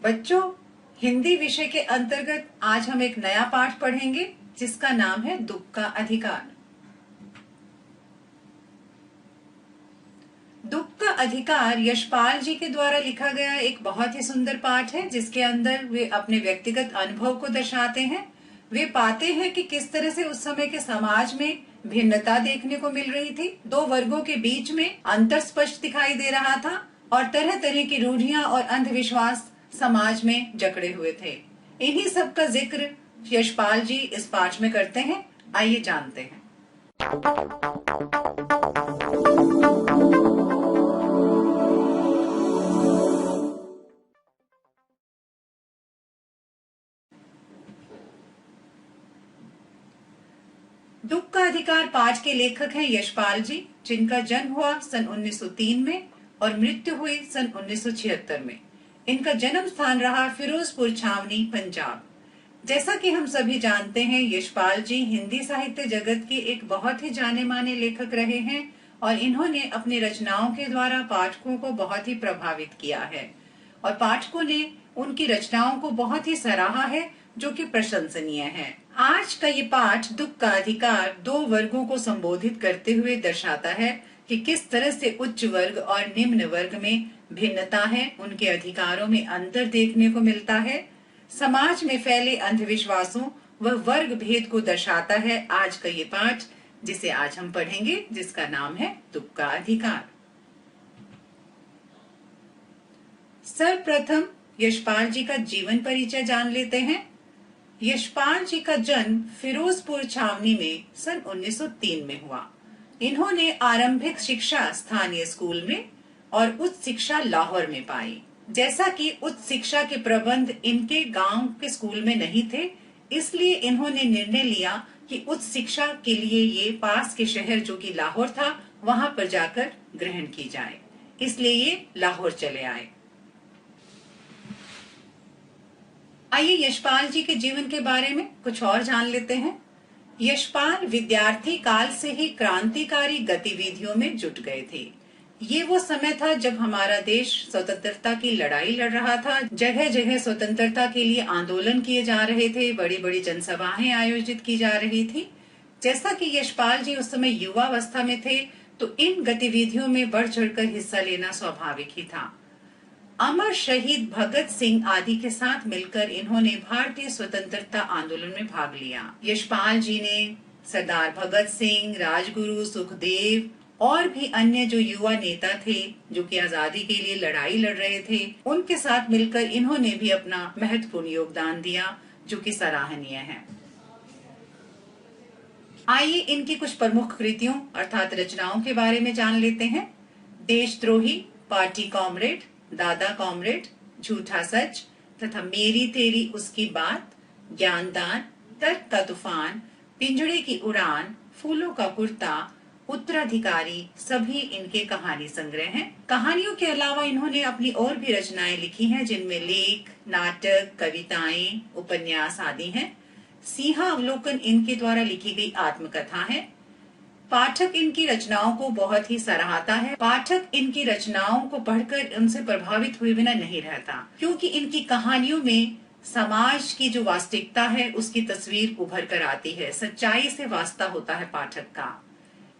बच्चों, हिंदी विषय के अंतर्गत आज हम एक नया पाठ पढ़ेंगे जिसका नाम है दुख का अधिकार। दुख का अधिकार यशपाल जी के द्वारा लिखा गया एक बहुत ही सुंदर पाठ है जिसके अंदर वे अपने व्यक्तिगत अनुभव को दर्शाते हैं। वे पाते हैं कि किस तरह से उस समय के समाज में भिन्नता देखने को मिल रही थी, दो वर्गों के बीच में अंतर स्पष्ट दिखाई दे रहा था और तरह तरह की रूढ़ियां और अंधविश्वास समाज में जकड़े हुए थे। इन्हीं सब का जिक्र यशपाल जी इस पाठ में करते हैं। आइए जानते हैं। दुख का अधिकार पाठ के लेखक हैं यशपाल जी, जिनका जन्म हुआ सन 1903 में और मृत्यु हुई सन 1976 में। इनका जन्म स्थान रहा फिरोजपुर छावनी, पंजाब। जैसा कि हम सभी जानते हैं, यशपाल जी हिंदी साहित्य जगत के एक बहुत ही जाने माने लेखक रहे हैं और इन्होंने अपनी रचनाओं के द्वारा पाठकों को बहुत ही प्रभावित किया है और पाठकों ने उनकी रचनाओं को बहुत ही सराहा है, जो कि प्रशंसनीय है। आज का ये पाठ दुख का अधिकार दो वर्गों को संबोधित करते हुए दर्शाता है कि किस तरह से उच्च वर्ग और निम्न वर्ग में भिन्नता है, उनके अधिकारों में अंतर देखने को मिलता है। समाज में फैले अंधविश्वासों व वर्ग भेद को दर्शाता है आज का ये पाठ, जिसे आज हम पढ़ेंगे, जिसका नाम है दुख का अधिकार। सर्वप्रथम यशपाल जी का जीवन परिचय जान लेते हैं। यशपाल जी का जन्म फिरोजपुर छावनी में सन 1903 में हुआ। इन्होंने आरंभिक शिक्षा स्थानीय स्कूल में और उच्च शिक्षा लाहौर में पाई। जैसा कि उच्च शिक्षा के प्रबंध इनके गांव के स्कूल में नहीं थे, इसलिए इन्होंने निर्णय लिया कि उच्च शिक्षा के लिए ये पास के शहर जो कि लाहौर था, वहां पर जाकर ग्रहण की जाए। इसलिए ये लाहौर चले आए। आइए यशपाल जी के जीवन के बारे में कुछ और जान लेते हैं। यशपाल विद्यार्थी काल से ही क्रांतिकारी गतिविधियों में जुट गए थे। ये वो समय था जब हमारा देश स्वतंत्रता की लड़ाई लड़ रहा था। जगह जगह स्वतंत्रता के लिए आंदोलन किए जा रहे थे, बड़ी बड़ी जनसभाएं आयोजित की जा रही थी। जैसा कि यशपाल जी उस समय युवावस्था में थे, तो इन गतिविधियों में बढ़ चढ़कर हिस्सा लेना स्वाभाविक ही था। अमर शहीद भगत सिंह आदि के साथ मिलकर इन्होंने भारतीय स्वतंत्रता आंदोलन में भाग लिया। यशपाल जी ने सरदार भगत सिंह, राजगुरु, सुखदेव और भी अन्य जो युवा नेता थे जो कि आजादी के लिए लड़ाई लड़ रहे थे, उनके साथ मिलकर इन्होंने भी अपना महत्वपूर्ण योगदान दिया, जो कि सराहनीय है। आइए इनकी कुछ प्रमुख कृतियों अर्थात रचनाओं के बारे में जान लेते हैं। देशद्रोही, पार्टी कॉमरेड, दादा कॉमरेड, झूठा सच तथा मेरी तेरी उसकी बात, ज्ञानदान, तर्क का तूफान, पिंजड़े की उड़ान, फूलों का कुर्ता, उत्तराधिकारी सभी इनके कहानी संग्रह हैं। कहानियों के अलावा इन्होंने अपनी और भी रचनाएं लिखी हैं, जिनमें लेख, नाटक, कविताएं, उपन्यास आदि हैं। सिंहावलोकन इनके द्वारा लिखी गई आत्मकथा है। पाठक इनकी रचनाओं को बहुत ही सराहता है। पाठक इनकी रचनाओं को पढ़कर उनसे प्रभावित हुए बिना नहीं रहता, क्योंकि इनकी कहानियों में समाज की जो वास्तविकता है उसकी तस्वीर उभर कर आती है, सच्चाई से वास्ता होता है पाठक का।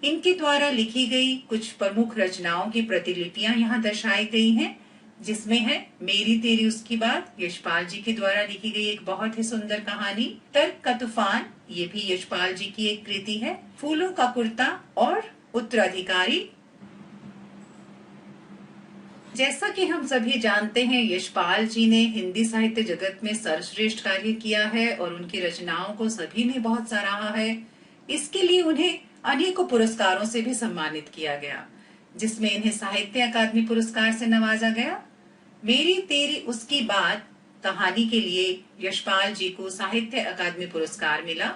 इनके द्वारा लिखी गई कुछ प्रमुख रचनाओं की प्रतिलिपियां यहाँ दर्शाई गई हैं, जिसमें है मेरी तेरी उसकी बात, यशपाल जी के द्वारा लिखी गई एक बहुत ही सुंदर कहानी। तर्क का तूफान, ये भी यशपाल जी की एक कृति है। फूलों का कुर्ता और उत्तराधिकारी। जैसा कि हम सभी जानते हैं, यशपाल जी ने हिंदी साहित्य जगत में सर्वश्रेष्ठ कार्य किया है और उनकी रचनाओं को सभी ने बहुत सराहा है। इसके लिए उन्हें अनेकों पुरस्कारों से भी सम्मानित किया गया, जिसमें इन्हें साहित्य अकादमी पुरस्कार से नवाजा गया। मेरी तेरी उसकी बात कहानी के लिए यशपाल जी को साहित्य अकादमी पुरस्कार मिला।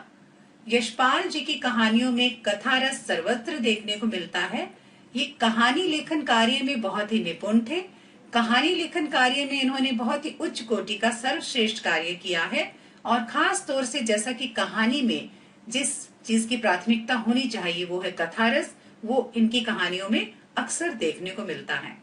यशपाल जी की कहानियों में कथा रस सर्वत्र देखने को मिलता है। ये कहानी लेखन कार्य में बहुत ही निपुण थे। कहानी लेखन कार्य में इन्होंने बहुत ही उच्च कोटि का सर्वश्रेष्ठ कार्य किया है और खास तौर से जैसा कि कहानी में जिस चीज की प्राथमिकता होनी चाहिए वो है कथा रस, वो इनकी कहानियों में अक्सर देखने को मिलता है।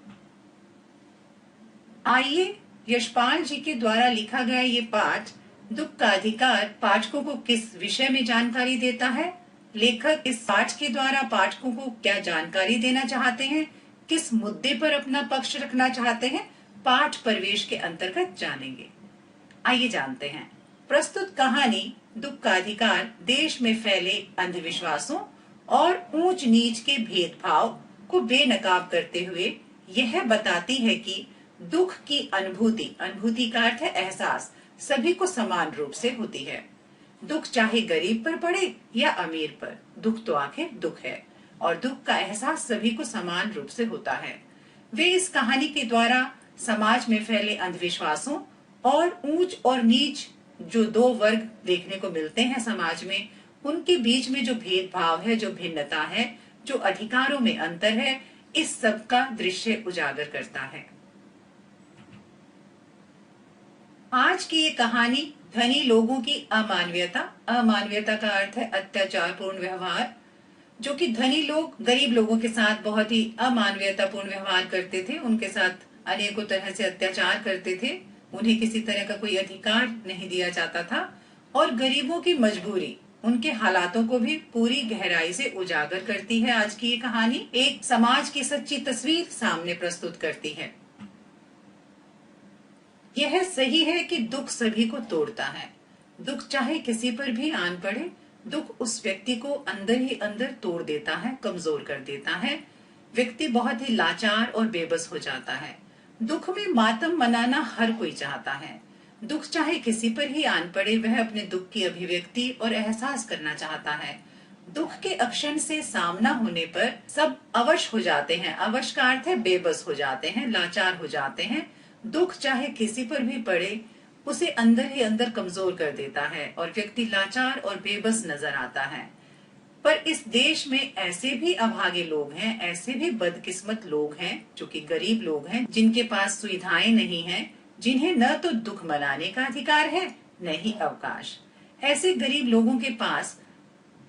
आइए यशपाल जी के द्वारा लिखा गया ये पाठ दुख का अधिकार पाठकों को किस विषय में जानकारी देता है? लेखक इस पाठ के द्वारा पाठकों को क्या जानकारी देना चाहते हैं, किस मुद्दे पर अपना पक्ष रखना चाहते हैं, पाठ प्रवेश के अंतर्गत जानेंगे। आइए जानते हैं। प्रस्तुत कहानी दुख का अधिकार देश में फैले अंधविश्वासों और ऊंच नीच के भेदभाव को बेनकाब करते हुए यह बताती है कि दुख की अनुभूति का अर्थ है एहसास, सभी को समान रूप से होती है। दुख चाहे गरीब पर पड़े या अमीर पर, दुख तो आखिर दुख है और दुख का एहसास सभी को समान रूप से होता है। वे इस कहानी के द्वारा समाज में फैले अंधविश्वासों और ऊंच और नीच जो दो वर्ग देखने को मिलते हैं समाज में, उनके बीच में जो भेदभाव है, जो भिन्नता है, जो अधिकारों में अंतर है, इस सब का दृश्य उजागर करता है। आज की ये कहानी धनी लोगों की अमानवीयता का अर्थ है अत्याचारपूर्ण व्यवहार, जो कि धनी लोग गरीब लोगों के साथ बहुत ही अमानवीयतापूर्ण व्यवहार करते थे, उनके साथ अनेकों तरह से अत्याचार करते थे, उन्हें किसी तरह का कोई अधिकार नहीं दिया जाता था और गरीबों की मजबूरी, उनके हालातों को भी पूरी गहराई से उजागर करती है। आज की ये कहानी एक समाज की सच्ची तस्वीर सामने प्रस्तुत करती है। यह सही है कि दुख सभी को तोड़ता है। दुख चाहे किसी पर भी आन पड़े, दुख उस व्यक्ति को अंदर ही अंदर तोड़ देता है, कमजोर कर देता है। व्यक्ति बहुत ही लाचार और बेबस हो जाता है। दुख में मातम मनाना हर कोई चाहता है। दुख चाहे किसी पर ही आन पड़े, वह अपने दुख की अभिव्यक्ति और एहसास करना चाहता है। दुख के अक्षण से सामना होने पर सब अवश हो जाते हैं। अवश का अर्थ है बेबस हो जाते हैं, लाचार हो जाते हैं। दुख चाहे किसी पर भी पड़े, उसे अंदर ही अंदर कमजोर कर देता है और व्यक्ति लाचार और बेबस नजर आता है। पर इस देश में ऐसे भी अभागे लोग हैं, ऐसे भी बदकिस्मत लोग हैं जो कि गरीब लोग हैं, जिनके पास सुविधाएं नहीं हैं, जिन्हें न तो दुख मनाने का अधिकार है न ही अवकाश। ऐसे गरीब लोगों के पास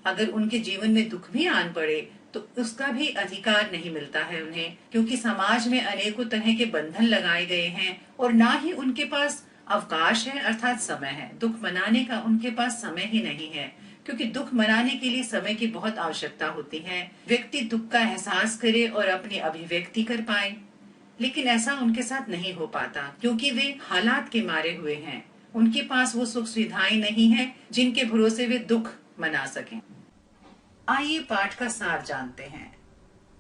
अगर उनके जीवन में दुख भी आन पड़े तो उसका भी अधिकार नहीं मिलता है उन्हें, क्योंकि समाज में अनेकों तरह के बंधन लगाए गए हैं और ना ही उनके पास अवकाश है अर्थात समय है। दुख मनाने का उनके पास समय ही नहीं है, क्योंकि दुख मनाने के लिए समय की बहुत आवश्यकता होती है। व्यक्ति दुख का एहसास करे और अपनी अभिव्यक्ति कर पाए, लेकिन ऐसा उनके साथ नहीं हो पाता क्योंकि वे हालात के मारे हुए हैं। उनके पास वो सुख सुविधाएं नहीं है जिनके भरोसे वे दुख मना सकें। आइए पाठ का सार जानते हैं।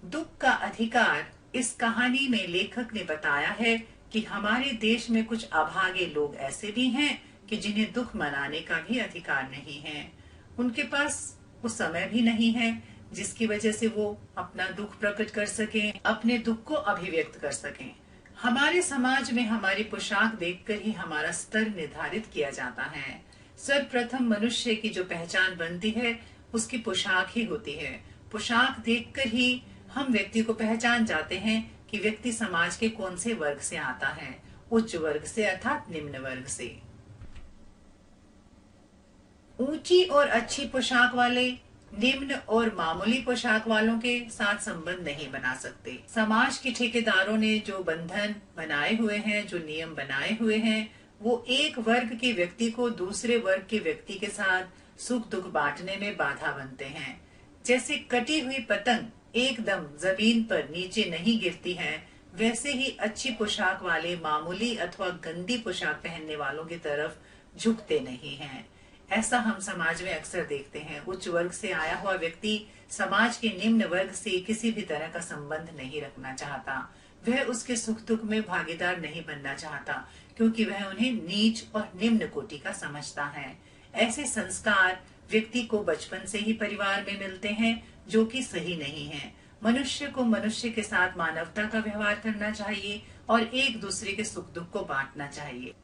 दुख का अधिकार इस कहानी में लेखक ने बताया है कि हमारे देश में कुछ अभागे लोग ऐसे भी हैं कि जिन्हें दुख मनाने का भी अधिकार नहीं है। उनके पास वो समय भी नहीं है जिसकी वजह से वो अपना दुख प्रकट कर सकें, अपने दुख को अभिव्यक्त कर सकें। हमारे समाज में हमारी पोशाक देखकर ही हमारा स्तर निर्धारित किया जाता है। सर्वप्रथम मनुष्य की जो पहचान बनती है उसकी पोशाक ही होती है। पोशाक देखकर ही हम व्यक्ति को पहचान जाते हैं कि व्यक्ति समाज के कौन से वर्ग से आता है, उच्च वर्ग से अर्थात निम्न वर्ग से। ऊंची और अच्छी पोशाक वाले निम्न और मामूली पोशाक वालों के साथ संबंध नहीं बना सकते। समाज के ठेकेदारों ने जो बंधन बनाए हुए हैं, जो नियम बनाए हुए हैं, वो एक वर्ग के व्यक्ति को दूसरे वर्ग के व्यक्ति के साथ सुख दुख बांटने में बाधा बनते हैं। जैसे कटी हुई पतंग एकदम जमीन पर नीचे नहीं गिरती है, वैसे ही अच्छी पोशाक वाले मामूली अथवा गंदी पोशाक पहनने वालों की तरफ झुकते नहीं हैं। ऐसा हम समाज में अक्सर देखते हैं। उच्च वर्ग से आया हुआ व्यक्ति समाज के निम्न वर्ग से किसी भी तरह का संबंध नहीं रखना चाहता। वह उसके सुख दुख में भागीदार नहीं बनना चाहता, क्योंकि वह उन्हें नीच और निम्न कोटि का समझता है। ऐसे संस्कार व्यक्ति को बचपन से ही परिवार में मिलते हैं, जो कि सही नहीं है। मनुष्य को मनुष्य के साथ मानवता का व्यवहार करना चाहिए और एक दूसरे के सुख दुख को बांटना चाहिए।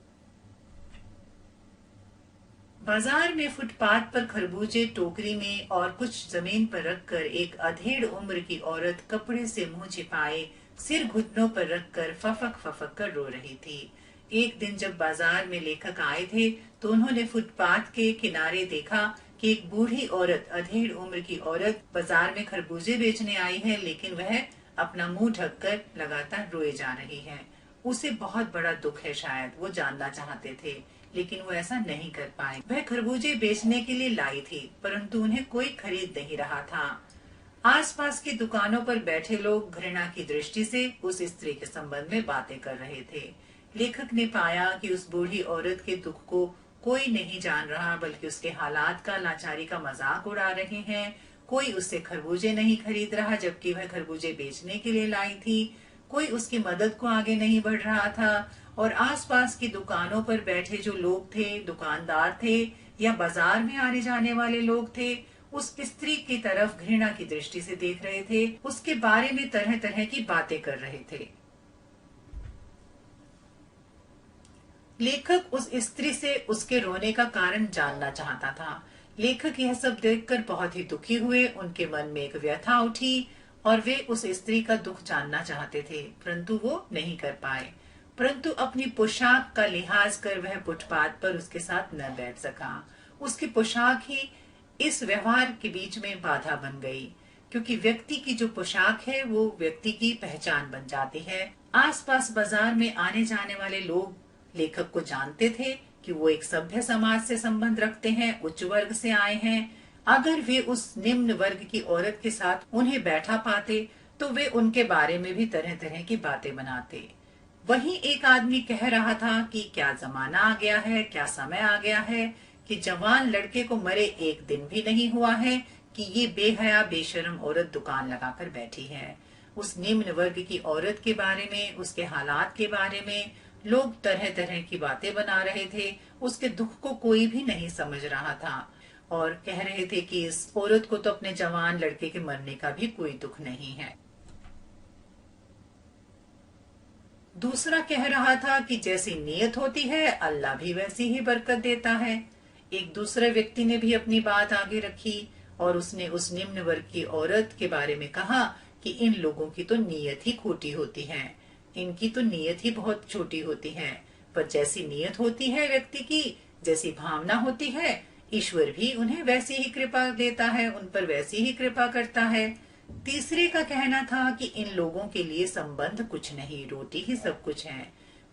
बाजार में फुटपाथ पर खरबूजे टोकरी में और कुछ जमीन पर रखकर एक अधेड़ उम्र की औरत कपड़े से मुंह छिपाए सिर घुटनों पर रखकर फफक फफक कर रो रही थी। एक दिन जब बाजार में लेखक आए थे तो उन्होंने फुटपाथ के किनारे देखा कि एक बूढ़ी औरत, अधेड़ उम्र की औरत बाजार में खरबूजे बेचने आई है, लेकिन वह अपना मुंह ढककर लगातार रोए जा रही है। उसे बहुत बड़ा दुख है, शायद वो जानना चाहते थे, लेकिन वो ऐसा नहीं कर पाए। वह खरबूजे बेचने के लिए लाई थी, परंतु उन्हें कोई खरीद नहीं रहा था। आसपास की दुकानों पर बैठे लोग घृणा की दृष्टि से उस स्त्री के संबंध में बातें कर रहे थे। लेखक ने पाया कि उस बूढ़ी औरत के दुख को कोई नहीं जान रहा, बल्कि उसके हालात का, लाचारी का मजाक उड़ा रहे हैं। कोई उससे खरबूजे नहीं खरीद रहा, जबकि वह खरबूजे बेचने के लिए लाई थी। कोई उसकी मदद को आगे नहीं बढ़ रहा था। और आसपास की दुकानों पर बैठे जो लोग थे, दुकानदार थे या बाजार में आने जाने वाले लोग थे, उस स्त्री की तरफ घृणा की दृष्टि से देख रहे थे, उसके बारे में तरह तरह की बातें कर रहे थे। लेखक उस स्त्री से उसके रोने का कारण जानना चाहता था। लेखक यह सब देखकर बहुत ही दुखी हुए। उनके मन में एक व्यथा उठी और वे उस स्त्री का दुख जानना चाहते थे, परंतु वो नहीं कर पाए। परंतु अपनी पोशाक का लिहाज कर वह फुटपाथ पर उसके साथ न बैठ सका। उसकी पोशाक ही इस व्यवहार के बीच में बाधा बन गई, क्योंकि व्यक्ति की जो पोशाक है वो व्यक्ति की पहचान बन जाती है। आसपास बाजार में आने जाने वाले लोग लेखक को जानते थे कि वो एक सभ्य समाज से संबंध रखते हैं, उच्च वर्ग से आए हैं। अगर वे उस निम्न वर्ग की औरत के साथ उन्हें बैठा पाते तो वे उनके बारे में भी तरह तरह की बातें बनाते। वहीं एक आदमी कह रहा था कि क्या जमाना आ गया है, क्या समय आ गया है कि जवान लड़के को मरे एक दिन भी नहीं हुआ है कि ये बेहया बेशर्म औरत दुकान लगाकर बैठी है। उस निम्न वर्ग की औरत के बारे में, उसके हालात के बारे में लोग तरह तरह की बातें बना रहे थे। उसके दुख को कोई भी नहीं समझ रहा था और कह रहे थे कि इस औरत को तो अपने जवान लड़के के मरने का भी कोई दुख नहीं है। दूसरा कह रहा था कि जैसी नीयत होती है अल्लाह भी वैसी ही बरकत देता है। एक दूसरे व्यक्ति ने भी अपनी बात आगे रखी और उसने उस निम्न वर्ग की औरत के बारे में कहा कि इन लोगों की तो नीयत ही खोटी होती है, इनकी तो नीयत ही बहुत छोटी होती है। पर जैसी नीयत होती है व्यक्ति की, जैसी भावना होती है, ईश्वर भी उन्हें वैसी ही कृपा देता है, उन पर वैसी ही कृपा करता है। तीसरे का कहना था कि इन लोगों के लिए संबंध कुछ नहीं, रोटी ही सब कुछ है।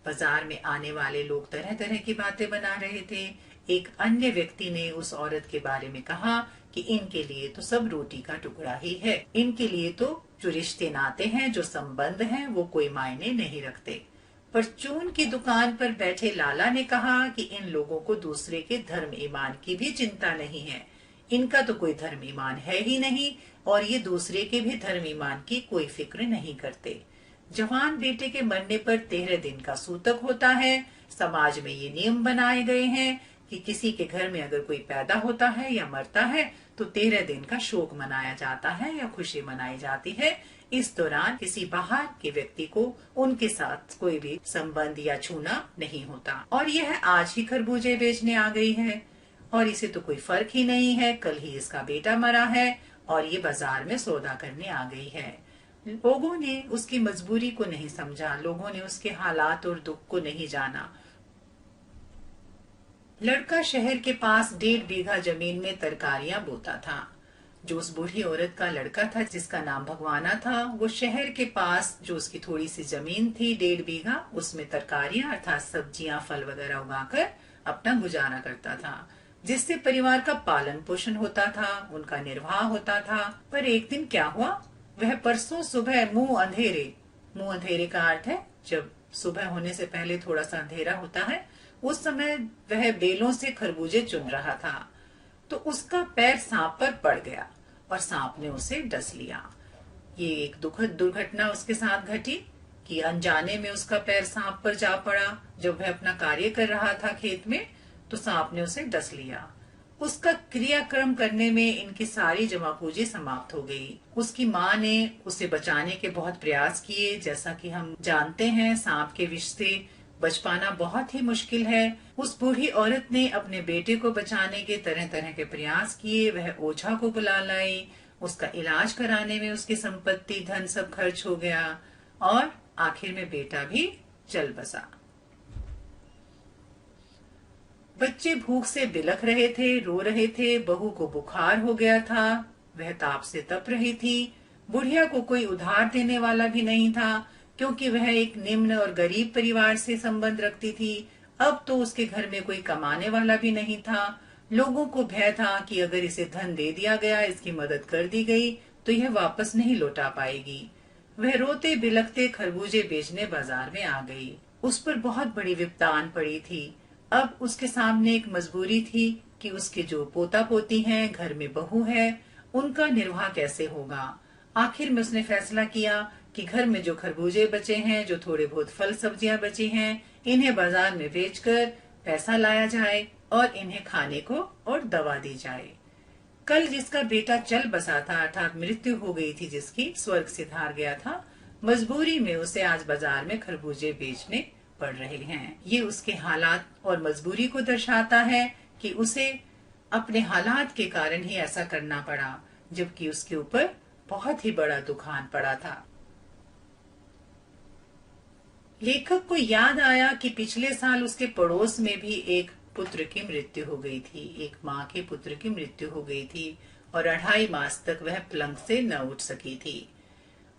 बाजार में आने वाले लोग तरह तरह की बातें बना रहे थे। एक अन्य व्यक्ति ने उस औरत के बारे में कहा कि इनके लिए तो सब रोटी का टुकड़ा ही है, इनके लिए तो जो रिश्ते नाते हैं, जो संबंध हैं, वो कोई मायने नहीं रखते। परचून की दुकान पर बैठे लाला ने कहा कि इन लोगों को दूसरे के धर्म ईमान की भी चिंता नहीं है, इनका तो कोई धर्म ईमान है ही नहीं और ये दूसरे के भी धर्म ईमान की कोई फिक्र नहीं करते। जवान बेटे के मरने पर 13 दिन का सूतक होता है। समाज में ये नियम बनाए गए हैं कि किसी के घर में अगर कोई पैदा होता है या मरता है तो 13 दिन का शोक मनाया जाता है या खुशी मनाई जाती है। इस दौरान किसी बाहर के व्यक्ति को उनके साथ कोई भी संबंध या छूना नहीं होता। और यह आज ही खरबूजे बेचने आ गई है और इसे तो कोई फर्क ही नहीं है, कल ही इसका बेटा मरा है और ये बाजार में सौदा करने आ गई है। लोगों ने उसकी मजबूरी को नहीं समझा, लोगों ने उसके हालात और दुख को नहीं जाना। लड़का शहर के पास 1.5 बीघा जमीन में तरकारियां बोता था। जो उस बूढ़ी औरत का लड़का था जिसका नाम भगवाना था, वो शहर के पास जो उसकी थोड़ी सी जमीन थी 1.5 बीघा, उसमें तरकारियां अर्थात सब्जियां, फल वगैरह उगाकर अपना गुजारा करता था, जिससे परिवार का पालन पोषण होता था, उनका निर्वाह होता था। पर एक दिन क्या हुआ, वह परसों सुबह मुंह अंधेरे का अर्थ है जब सुबह होने से पहले थोड़ा सा अंधेरा होता है, उस समय वह बेलों से खरबूजे चुन रहा था तो उसका पैर सांप पर पड़ गया और सांप ने उसे डस लिया। ये एक दुखद दुर्घटना उसके साथ घटी कि अनजाने में उसका पैर सांप पर जा पड़ा। जब वह अपना कार्य कर रहा था खेत में तो सांप ने उसे डस लिया। उसका क्रियाक्रम करने में इनकी सारी जमा पूंजी समाप्त हो गई। उसकी माँ ने उसे बचाने के बहुत प्रयास किए। जैसा कि हम जानते हैं, सांप के विष से बच पाना बहुत ही मुश्किल है। उस बूढ़ी औरत ने अपने बेटे को बचाने के तरह तरह के प्रयास किए। वह ओझा को बुला लाई, उसका इलाज कराने में उसकी संपत्ति धन सब खर्च हो गया और आखिर में बेटा भी चल बसा। बच्चे भूख से बिलख रहे थे, रो रहे थे। बहू को बुखार हो गया था, वह ताप से तप रही थी। बुढ़िया को कोई उधार देने वाला भी नहीं था क्योंकि वह एक निम्न और गरीब परिवार से संबंध रखती थी। अब तो उसके घर में कोई कमाने वाला भी नहीं था। लोगों को भय था कि अगर इसे धन दे दिया गया, इसकी मदद कर दी गई, तो यह वापस नहीं लौटा पाएगी। वह रोते बिलखते खरबूजे बेचने बाजार में आ गई। उस पर बहुत बड़ी विपदा आन पड़ी थी। अब उसके सामने एक मजबूरी थी कि उसके जो पोता पोती हैं, घर में बहू है, उनका निर्वाह कैसे होगा। आखिर में उसने फैसला किया कि घर में जो खरबूजे बचे हैं, जो थोड़े बहुत फल सब्जियां बची हैं, इन्हें बाजार में बेचकर पैसा लाया जाए और इन्हें खाने को और दवा दी जाए। कल जिसका बेटा चल बसा था, अर्थात मृत्यु हो गई थी जिसकी, स्वर्ग से धार गया था, मजबूरी में उसे आज बाजार में खरबूजे बेचने पड़ रहे हैं। ये उसके हालात और मजबूरी को दर्शाता है कि उसे अपने हालात के कारण ही ऐसा करना पड़ा, जबकि उसके ऊपर बहुत ही बड़ा दुख आन पड़ा था। लेखक को याद आया कि पिछले साल उसके पड़ोस में भी एक पुत्र की मृत्यु हो गई थी। एक माँ के पुत्र की मृत्यु हो गई थी और 2.5 मास तक वह पलंग से न उठ सकी थी।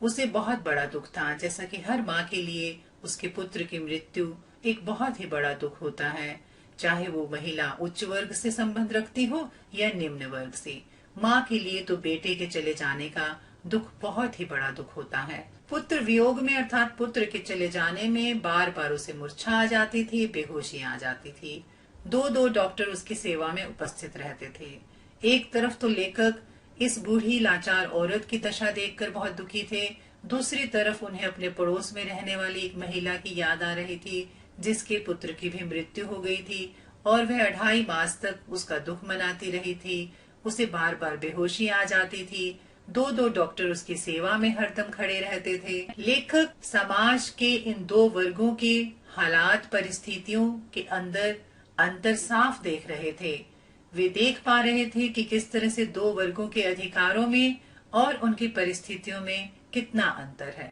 उसे बहुत बड़ा दुख था, जैसा कि हर माँ के लिए उसके पुत्र की मृत्यु एक बहुत ही बड़ा दुख होता है, चाहे वो महिला उच्च वर्ग से संबंध रखती हो या निम्न वर्ग से। माँ के लिए तो बेटे के चले जाने का दुख बहुत ही बड़ा दुख होता है। पुत्र वियोग में, अर्थात पुत्र के चले जाने में बार बार उसे मूर्छा आ जाती थी, बेहोशी आ जाती थी। 2 डॉक्टर उसकी सेवा में उपस्थित रहते थे। एक तरफ तो लेखक इस बूढ़ी लाचार औरत की दशा देखकर बहुत दुखी थे, दूसरी तरफ उन्हें अपने पड़ोस में रहने वाली एक महिला की याद आ रही थी जिसके पुत्र की भी मृत्यु हो गई थी और वह 2.5 मास तक उसका दुख मनाती रही थी। उसे बार बार बेहोशी आ जाती थी। 2 डॉक्टर उसकी सेवा में हरदम खड़े रहते थे। लेखक समाज के इन 2 वर्गों के हालात, परिस्थितियों के अंदर अंतर साफ देख रहे थे। वे देख पा रहे थे कि किस तरह से 2 वर्गों के अधिकारों में और उनकी परिस्थितियों में कितना अंतर है।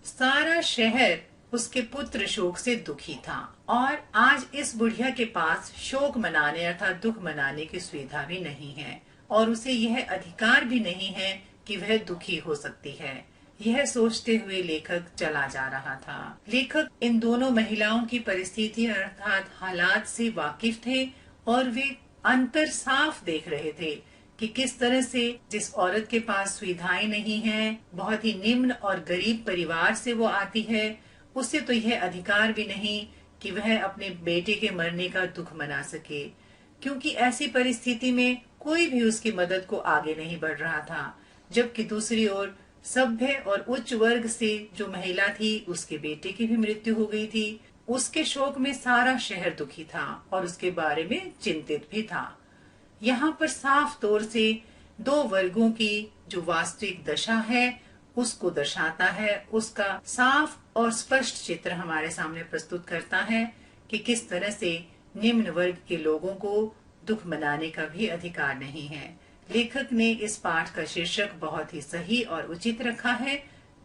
सारा शहर उसके पुत्र शोक से दुखी था और आज इस बुढ़िया के पास शोक मनाने अर्थात दुख मनाने की सुविधा भी नहीं है और उसे यह अधिकार भी नहीं है कि वह दुखी हो सकती है। यह सोचते हुए लेखक चला जा रहा था। लेखक इन दोनों महिलाओं की परिस्थिति अर्थात हालात से वाकिफ थे और वे अंतर साफ देख रहे थे कि किस तरह से जिस औरत के पास सुविधाएं नहीं हैं, बहुत ही निम्न और गरीब परिवार से वो आती है, उसे तो यह अधिकार भी नहीं कि वह अपने बेटे के मरने का दुख मना सके, क्योंकि ऐसी परिस्थिति में कोई भी उसकी मदद को आगे नहीं बढ़ रहा था। जबकि दूसरी ओर सभ्य और उच्च वर्ग से जो महिला थी, उसके बेटे की भी मृत्यु हो गई थी। उसके शोक में सारा शहर दुखी था और उसके बारे में चिंतित भी था। यहाँ पर साफ तौर से 2 वर्गों की जो वास्तविक दशा है उसको दर्शाता है। उसका साफ और स्पष्ट चित्र हमारे सामने प्रस्तुत करता है कि किस तरह से निम्न वर्ग के लोगों को दुख मनाने का भी अधिकार नहीं है। लेखक ने इस पाठ का शीर्षक बहुत ही सही और उचित रखा है,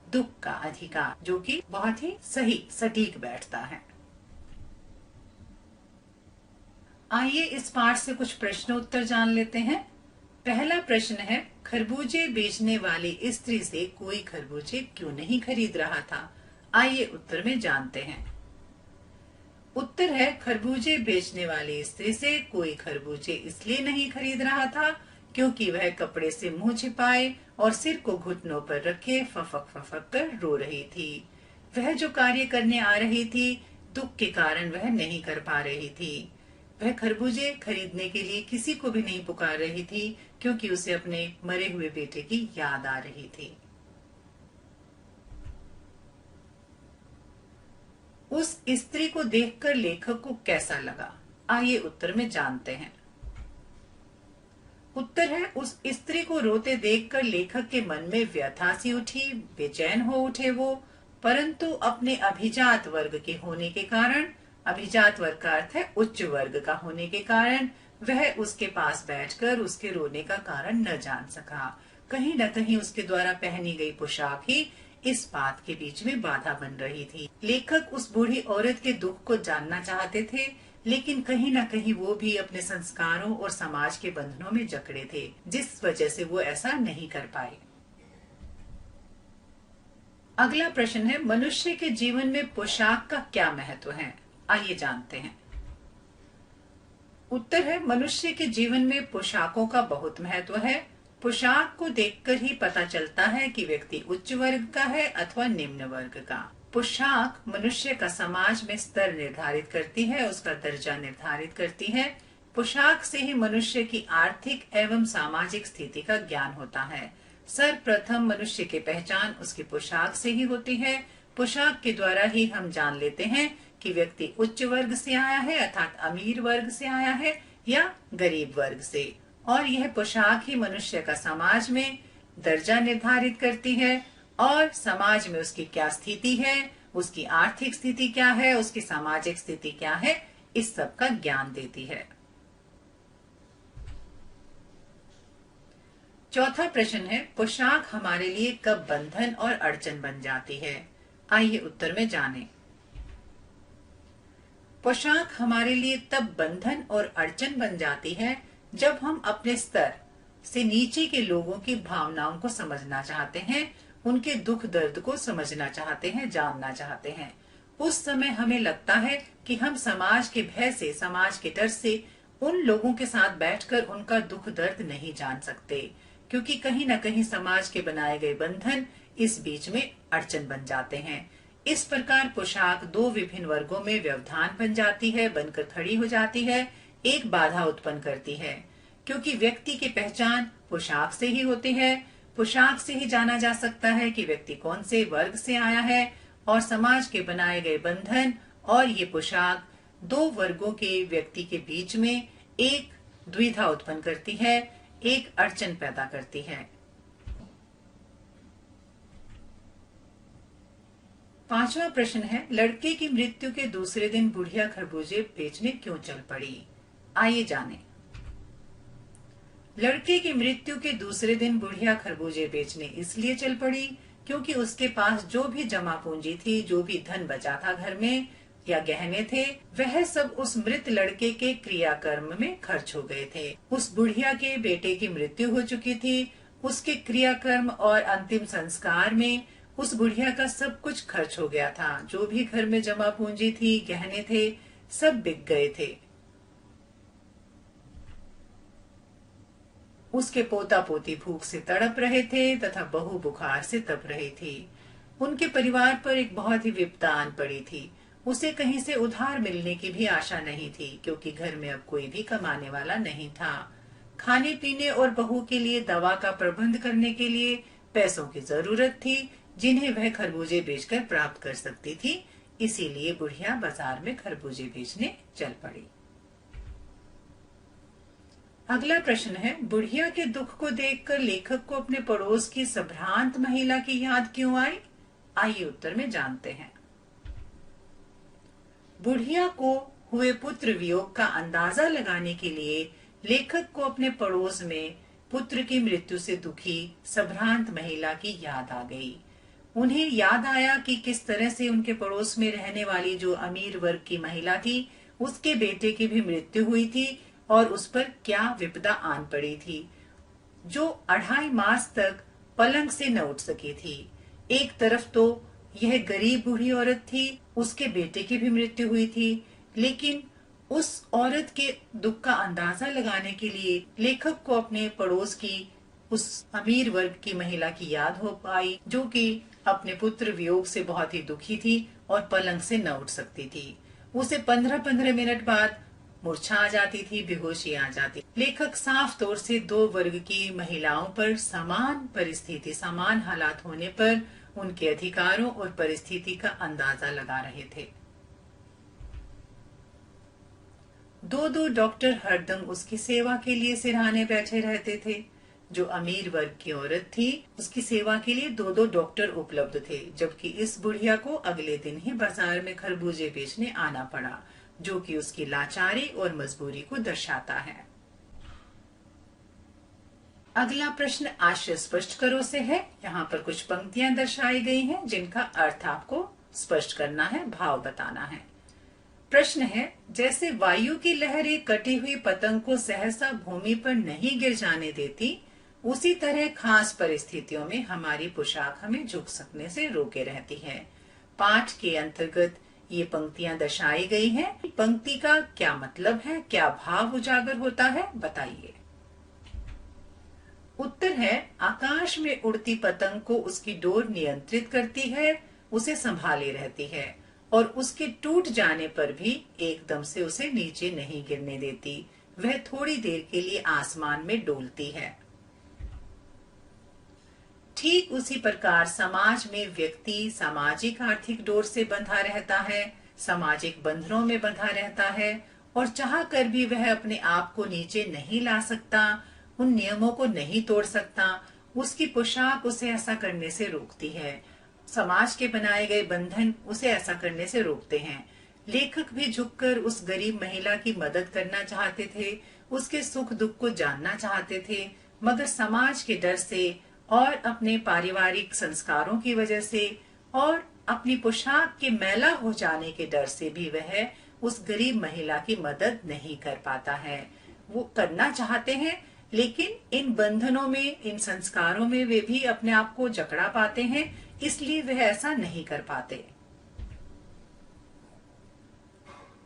दुख का अधिकार, जो कि बहुत ही सही सटीक बैठता है। आइए इस पाठ से कुछ प्रश्न उत्तर जान लेते हैं। पहला प्रश्न है, खरबूजे बेचने वाली स्त्री से कोई खरबूजे क्यों नहीं खरीद रहा था? आइए उत्तर में जानते हैं। उत्तर है, खरबूजे बेचने वाली स्त्री से कोई खरबूजे इसलिए नहीं खरीद रहा था क्योंकि वह कपड़े से मुंह छिपाए और सिर को घुटनों पर रखे फफक फफक कर रो रही थी। वह जो कार्य करने आ रही थी, दुख के कारण वह नहीं कर पा रही थी। वह खरबूजे खरीदने के लिए किसी को भी नहीं पुकार रही थी क्योंकि उसे अपने मरे हुए बेटे की याद आ रही थी। उस स्त्री को देखकर लेखक को कैसा लगा? आइए उत्तर में जानते हैं। उत्तर है, उस स्त्री को रोते देखकर लेखक के मन में व्यथा सी उठी, बेचैन हो उठे वो, परंतु अपने अभिजात वर्ग के होने के कारण, अभिजात वर्ग का अर्थ है उच्च वर्ग का होने के कारण, वह उसके पास बैठकर उसके रोने का कारण न जान सका। कहीं न कहीं उसके द्वारा पहनी गई पोशाक ही इस बात के बीच में बाधा बन रही थी। लेखक उस बूढ़ी औरत के दुख को जानना चाहते थे, लेकिन कहीं न कहीं वो भी अपने संस्कारों और समाज के बंधनों में जकड़े थे, जिस वजह से वो ऐसा नहीं कर पाए। अगला प्रश्न है, मनुष्य के जीवन में पोशाक का क्या महत्व है? आइए जानते हैं। उत्तर है, मनुष्य के जीवन में पोशाकों का बहुत महत्व है। पोशाक को देखकर ही पता चलता है कि व्यक्ति उच्च वर्ग का है अथवा निम्न वर्ग का। पोशाक मनुष्य का समाज में स्तर निर्धारित करती है, उसका दर्जा निर्धारित करती है। पोशाक से ही मनुष्य की आर्थिक एवं सामाजिक स्थिति का ज्ञान होता है। सर्वप्रथम मनुष्य की पहचान उसकी पोशाक से ही होती है। पोशाक के द्वारा ही हम जान लेते हैं कि व्यक्ति उच्च वर्ग से आया है अर्थात अमीर वर्ग से आया है या गरीब वर्ग से, और यह पोशाक ही मनुष्य का समाज में दर्जा निर्धारित करती है और समाज में उसकी क्या स्थिति है, उसकी आर्थिक स्थिति क्या है, उसकी सामाजिक स्थिति क्या है, इस सब का ज्ञान देती है। चौथा प्रश्न है, पोशाक हमारे लिए कब बंधन और अड़चन बन जाती है? आइए उत्तर में जानें। पोशाक हमारे लिए तब बंधन और अड़चन बन जाती है जब हम अपने स्तर से नीचे के लोगों की भावनाओं को समझना चाहते हैं, उनके दुख दर्द को समझना चाहते हैं, जानना चाहते हैं। उस समय हमें लगता है कि हम समाज के भय से, समाज के डर से उन लोगों के साथ बैठकर उनका दुख दर्द नहीं जान सकते, क्योंकि कहीं न कहीं समाज के बनाए गए बंधन इस बीच में अड़चन बन जाते हैं। इस प्रकार पोशाक दो विभिन्न वर्गों में व्यवधान बन जाती है, बनकर खड़ी हो जाती है, एक बाधा उत्पन्न करती है, क्योंकि व्यक्ति की पहचान पोशाक से ही होती है। पोशाक से ही जाना जा सकता है कि व्यक्ति कौन से वर्ग से आया है, और समाज के बनाए गए बंधन और ये पोशाक दो वर्गों के व्यक्ति के बीच में एक द्विधा उत्पन्न करती है, एक अड़चन पैदा करती है। पांचवा प्रश्न है, लड़के की मृत्यु के दूसरे दिन बुढ़िया खरबूजे बेचने क्यों चल पड़ी? आइए जानें। लड़के की मृत्यु के दूसरे दिन बुढ़िया खरबूजे बेचने इसलिए चल पड़ी क्योंकि उसके पास जो भी जमा पूंजी थी, जो भी धन बचा था घर में या गहने थे, वह सब उस मृत लड़के के क्रियाकर्म में खर्च हो गए थे। उस बुढ़िया के बेटे की मृत्यु हो चुकी थी, उसके क्रियाकर्म और अंतिम संस्कार में उस बुढ़िया का सब कुछ खर्च हो गया था। जो भी घर में जमा पूंजी थी, गहने थे, सब बिक गए थे। उसके पोता पोती भूख से तड़प रहे थे तथा बहू बुखार से तप रही थी। उनके परिवार पर एक बहुत ही विपदा आन पड़ी थी। उसे कहीं से उधार मिलने की भी आशा नहीं थी, क्योंकि घर में अब कोई भी कमाने वाला नहीं था। खाने पीने और बहू के लिए दवा का प्रबंध करने के लिए पैसों की जरूरत थी, जिन्हें वह खरबूजे बेचकर प्राप्त कर सकती थी। इसीलिए बुढ़िया बाजार में खरबूजे बेचने चल पड़ी। अगला प्रश्न है, बुढ़िया के दुख को देखकर लेखक को अपने पड़ोस की संभ्रांत महिला की याद क्यों आई? आइए उत्तर में जानते हैं। बुढ़िया को हुए पुत्र वियोग का अंदाजा लगाने के लिए लेखक को अपने पड़ोस में पुत्र की मृत्यु से दुखी संभ्रांत महिला की याद आ गई। उन्हें याद आया कि किस तरह से उनके पड़ोस में रहने वाली जो अमीर वर्ग की महिला थी, उसके बेटे की भी मृत्यु हुई थी और उस पर क्या विपदा आन पड़ी थी, जो 2.5 मास तक पलंग से न उठ सकी थी। एक तरफ तो यह गरीब बूढ़ी औरत थी, उसके बेटे की भी मृत्यु हुई थी, लेकिन उस औरत के दुख का अंदाजा लगाने के लिए लेखक को अपने पड़ोस की उस अमीर वर्ग की महिला की याद हो पाई, जो कि अपने पुत्र वियोग से बहुत ही दुखी थी और पलंग से न उठ सकती थी। उसे 15-15 मिनट बाद मूर्छा आ जाती थी, बेहोशी आ जाती। लेखक साफ तौर से दो वर्ग की महिलाओं पर समान परिस्थिति, समान हालात होने पर उनके अधिकारों और परिस्थिति का अंदाजा लगा रहे थे। दो डॉक्टर हरदम उसकी सेवा के लिए सिरहाने बैठे रहते थे। जो अमीर वर्ग की औरत थी, उसकी सेवा के लिए 2 डॉक्टर उपलब्ध थे, जबकि इस बुढ़िया को अगले दिन ही बाजार में खरबूजे बेचने आना पड़ा, जो कि उसकी लाचारी और मजबूरी को दर्शाता है। अगला प्रश्न आशय स्पष्ट करो से है। यहाँ पर कुछ पंक्तियां दर्शाई गई हैं, जिनका अर्थ आपको स्पष्ट करना है, भाव बताना है। प्रश्न है, जैसे वायु की लहरें कटी हुई पतंग को सहसा भूमि पर नहीं गिर जाने देती, उसी तरह खास परिस्थितियों में हमारी पोशाक हमें झुक सकने से रोके रहती है। पाठ के अंतर्गत ये पंक्तियां दर्शाई गई हैं। पंक्ति का क्या मतलब है, क्या भाव उजागर होता है, बताइए। उत्तर है, आकाश में उड़ती पतंग को उसकी डोर नियंत्रित करती है, उसे संभाले रहती है और उसके टूट जाने पर भी एकदम से उसे नीचे नहीं गिरने देती। वह थोड़ी देर के लिए आसमान में डोलती है। ठीक उसी प्रकार समाज में व्यक्ति सामाजिक आर्थिक डोर से बंधा रहता है, सामाजिक बंधनों में बंधा रहता है और चाह कर भी वह अपने आप को नीचे नहीं ला सकता, उन नियमों को नहीं तोड़ सकता। उसकी पोशाक उसे ऐसा करने से रोकती है। समाज के बनाए गए बंधन उसे ऐसा करने से रोकते हैं। लेखक भी झुककर उस गरीब महिला की मदद करना चाहते थे, उसके सुख दुख को जानना चाहते थे, मगर समाज के डर से और अपने पारिवारिक संस्कारों की वजह से और अपनी पोशाक के मैला हो जाने के डर से भी वह उस गरीब महिला की मदद नहीं कर पाता है। वो करना चाहते हैं, लेकिन इन बंधनों में, इन संस्कारों में वे भी अपने आप को जकड़ा पाते हैं, इसलिए वह ऐसा नहीं कर पाते।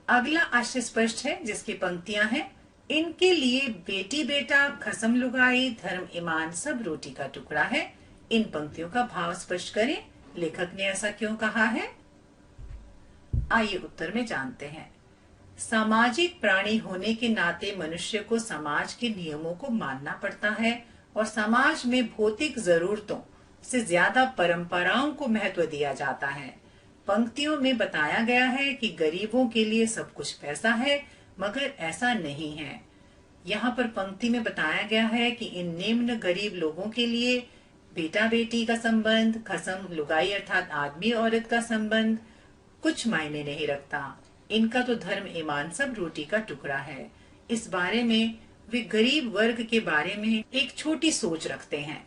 अगला आशय स्पष्ट है, जिसकी पंक्तियां हैं, इनके लिए बेटी बेटा खसम लुगाई धर्म ईमान सब रोटी का टुकड़ा है। इन पंक्तियों का भाव स्पष्ट करें, लेखक ने ऐसा क्यों कहा है। आइए उत्तर में जानते हैं। सामाजिक प्राणी होने के नाते मनुष्य को समाज के नियमों को मानना पड़ता है और समाज में भौतिक जरूरतों से ज्यादा परंपराओं को महत्व दिया जाता है। पंक्तियों में बताया गया है कि गरीबों के लिए सब कुछ पैसा है, मगर ऐसा नहीं है। यहाँ पर पंक्ति में बताया गया है कि इन निम्न गरीब लोगों के लिए बेटा बेटी का संबंध, खसम लुगाई अर्थात आदमी औरत का संबंध कुछ मायने नहीं रखता। इनका तो धर्म ईमान सब रोटी का टुकड़ा है। इस बारे में वे गरीब वर्ग के बारे में एक छोटी सोच रखते हैं।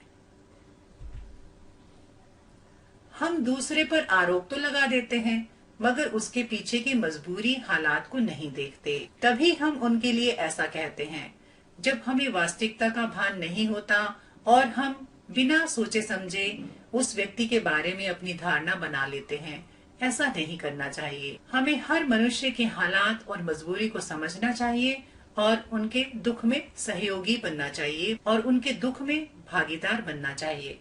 हम दूसरे पर आरोप तो लगा देते हैं, मगर उसके पीछे की मजबूरी हालात को नहीं देखते। तभी हम उनके लिए ऐसा कहते हैं। जब हमें वास्तविकता का भान नहीं होता और हम बिना सोचे समझे उस व्यक्ति के बारे में अपनी धारणा बना लेते हैं, ऐसा नहीं करना चाहिए। हमें हर मनुष्य के हालात और मजबूरी को समझना चाहिए और उनके दुख में सहयोगी बनना चाहिए और उनके दुख में भागीदार बनना चाहिए।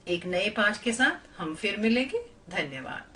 एक नए पाठ के साथ हम फिर मिलेंगे। धन्यवाद।